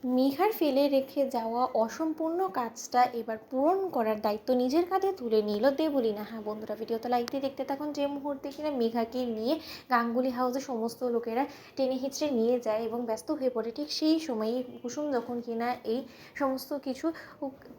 মেঘার ফেলে রেখে যাওয়া অসম্পূর্ণ কাজটা এবার পূরণ করার দায়িত্ব নিজের কাঁধে তুলে নিল দেবলীনা। হ্যাঁ বন্ধুরা, ভিডিওতে লাইক দিয়ে দেখতে থাকুন। যে মুহূর্তে কিনা মেঘাকে নিয়ে গাঙ্গুলি হাউসে সমস্ত লোকেরা টেনে হিঁচড়ে নিয়ে যায় এবং ব্যস্ত হয়ে পড়ে, ঠিক সেই সময়ই কুসুম যখন কিনা এই সমস্ত কিছু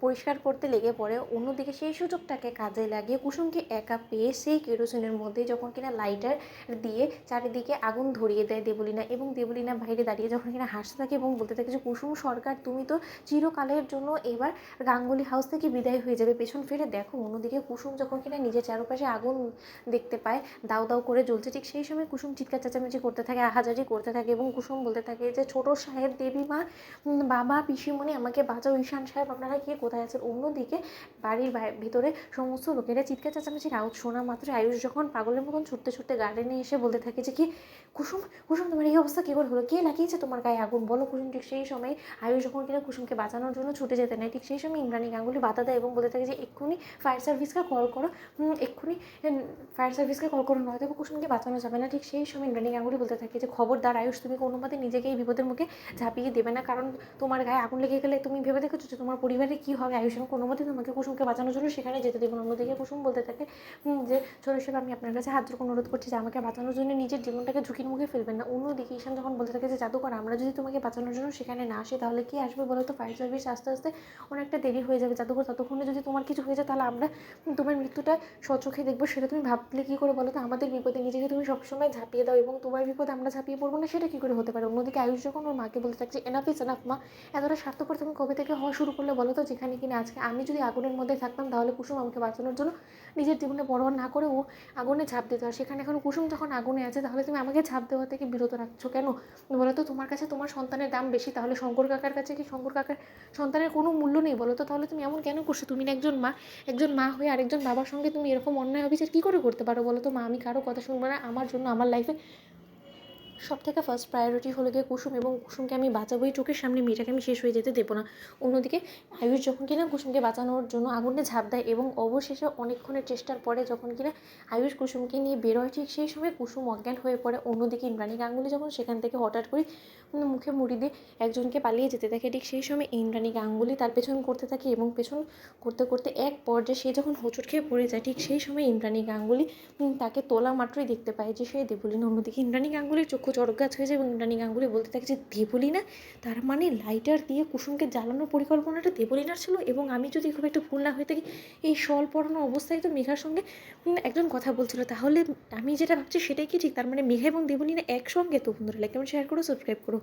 পরিষ্কার করতে লেগে পড়ে, অন্যদিকে সেই সুযোগটাকে কাজে লাগিয়ে কুসুমকে একা পেয়ে সেই কেরোসিনের মধ্যে যখন কিনা লাইটার দিয়ে চারিদিকে আগুন ধরিয়ে দেয় দেবলীনা, এবং দেবলীনা বাইরে দাঁড়িয়ে যখন কিনা হাসতে থাকে এবং বলতে থাকে যে কুসুম সরকার, তুমি তো চিরকালের জন্য এবার গাঙ্গুলি হাউস থেকে বিদায় হয়ে যাবে, পেছন ফিরে দেখো। অন্যদিকে কুসুম যখন কিনা নিজের চারপাশে আগুন দেখতে পায় দাউ দাউ করে জ্বলছে, ঠিক সেই সময় কুসুম চিৎকার চেঁচামেচি করতে থাকে, আহাজারি করতে থাকে এবং কুসুম বলতে থাকে যে ছোট সাহেব, দেবী মা, বাবা, পিসিমণি, আমাকে বাঁচাও, ঈশান সাহেব আপনারা কে কোথায় আছেন। অন্যদিকে বাড়ির ভিতরে সমস্ত লোকেরা চিৎকার চেঁচামেচির আওয়াজ শোনা মাত্র আয়ুষ যখন পাগলের মতন ছুটতে ছুটতে গার্ডেনে এসে বলতে থাকে যে কি কুসুম, কুসুম তোমার এই অবস্থা কী করে হলো, কে লাগিয়েছে তোমার গায়ে আগুন, বলো কুসুম। ঠিক সেই সময় আয়ুষ যখন কিনা কুসুমকে বাঁচানোর জন্য ছুটে যেতে নেয়, ঠিক সেই সময় ইন্দ্রাণী গাঙ্গুলি বাধা দেয় এবং বলতে থাকে যে এক্ষুনি ফায়ার সার্ভিসকে কল করো, এক্ষুনি ফায়ার সার্ভিসকে কল করো, নয়তো কুসুমকে বাঁচানো যাবে না। ঠিক সেই সময় ইন্দ্রাণী গাঙ্গুলি বলতে থাকে যে খবরদার আয়ুষ, তুমি কোনো মতে নিজেকে এই বিপদের মুখে ঝাঁপিয়ে দেবে না, কারণ তোমার গায়ে আগুন লেগে গেলে তুমি ভেবে দেখেছো যে তোমার পরিবারে কী হবে। আয়ুষ আমি কোনো মতে তোমাকে কুসুমকে বাঁচানোর জন্য সেখানে যেতে দেবো না। অন্যদিকে কুসুম বলতে থাকে যে ছোট সাহেব, আমি আপনার কাছে হাত জোড় অনুরোধ করছি যে আমাকে বাঁচানোর জন্য নিজের জীবনটাকে ঝুঁকির মুখে ফেলবেন না। অন্যদিকে ঈশান যখন বলতে থাকে যে জাদুকর, আমরা যদি তোমাকে বাঁচানোর জন্য সেখানে না আসি তাহলে কি আসবে বলো তো, ফায়ার সার্ভিস আস্তে আস্তে অনেকটা দেরি হয়ে যাবে। জাদুকর, ততক্ষণে যদি তোমার কিছু হয়ে যায় তাহলে আমরা তোমার মৃত্যুটা স্বচোখে দেখবো, সেটা তুমি ভাবলে কী করে বলো তো। আমাদের বিপদে নিজেকে তুমি সবসময় ঝাঁপিয়ে দাও এবং তোমার বিপদে আমরা ঝাঁপিয়ে পড়বো না, সেটা কী করে হতে পারে। অন্যদিকে আয়ুষ যখন ওর মাকে বলতে থাকছে এনাফ ইজ এনাফ মা, এতটা স্বার্থপর তুমি কবে থেকে হওয়া শুরু করলে বলো তো, যেখানে কিনা আজকে আমি যদি আগুনের মধ্যে থাকতাম তাহলে কুসুম আমাকে বাঁচানোর জন্য নিজের জীবনে পরোয়া না করে ও আগুনে ঝাঁপ দিত, আর সেখানে এখন কুসুম যখন আগুনে আছে তাহলে তুমি আমাকে ঝাঁপ দেওয়া থেকে বিরত রাখছো কেন বলো তো। তোমার কাছে তোমার সন্তানের দাম বেশি, তাহলে শঙ্কর কাকার কাছে কি শঙ্কর কাকার সন্তানের কোনো মূল্য নেই বলো তো। তাহলে তুমি এমন কেন করছো, তুমি না একজন মা হয়ে আরেকজন বাবার সঙ্গে তুমি এরকম অন্যায় অবিচার কী করে করতে পারো বলো তো। মা, আমি কারো কথা শুনবো না, আমার জন্য আমার লাইফে সব থেকে ফার্স্ট প্রায়োরিটি হলো গিয়ে কুসুম, এবং কুসুমকে আমি বাঁচাবোই, চোখের সামনে মেয়েটাকে আমি শেষ হয়ে যেতে দেবো না। অন্যদিকে আয়ুষ যখন কিনা কুসুমকে বাঁচানোর জন্য আগুনে ঝাঁপ দেয় এবং অবশেষে অনেকক্ষণের চেষ্টার পরে যখন কিনা আয়ুষ কুসুমকে নিয়ে বেরোয়, ঠিক সেই সময় কুসুম অজ্ঞান হয়ে পড়ে। অন্যদিকে ইন্দ্রাণী গাঙ্গুলি যখন সেখান থেকে হঠাৎ করে মুখে মুড়ি দিয়ে একজনকে পালিয়ে যেতে থাকে, ঠিক সেই সময় ইন্দ্রাণী গাঙ্গুলি তার পেছন করতে থাকে এবং পেছন করতে করতে এক পর্যায়ে সে যখন হোঁচট খেয়ে পড়ে যায়, ঠিক সেই সময় ইন্দ্রাণী গাঙ্গুলি তাকে তোলা মাত্রই দেখতে পায় যে সে দেবলীনা। অন্যদিকে ইন্দ্রাণী গাঙ্গুলির চক্ষু চড়কগাছ হয়ে যায় এবং ইন্দ্রাণী গাঙ্গুলি বলতে থাকে যে দেবলীনা, তার মানে লাইটার দিয়ে কুসুমকে জ্বালানোর পরিকল্পনাটা দেবলীনার ছিল, এবং আমি যদি খুব একটা ভুল না হয়ে থাকি এই শল পড়ানো অবস্থায় তো মেঘার সঙ্গে একজন কথা বলছিল, তাহলে আমি যেটা ভাবছি সেটাই কি ঠিক, তার মানে মেঘা এবং দেবলীনা একসঙ্গে। তো বন্ধুরা লাইক কমেন্ট শেয়ার করো, সাবস্ক্রাইব করো।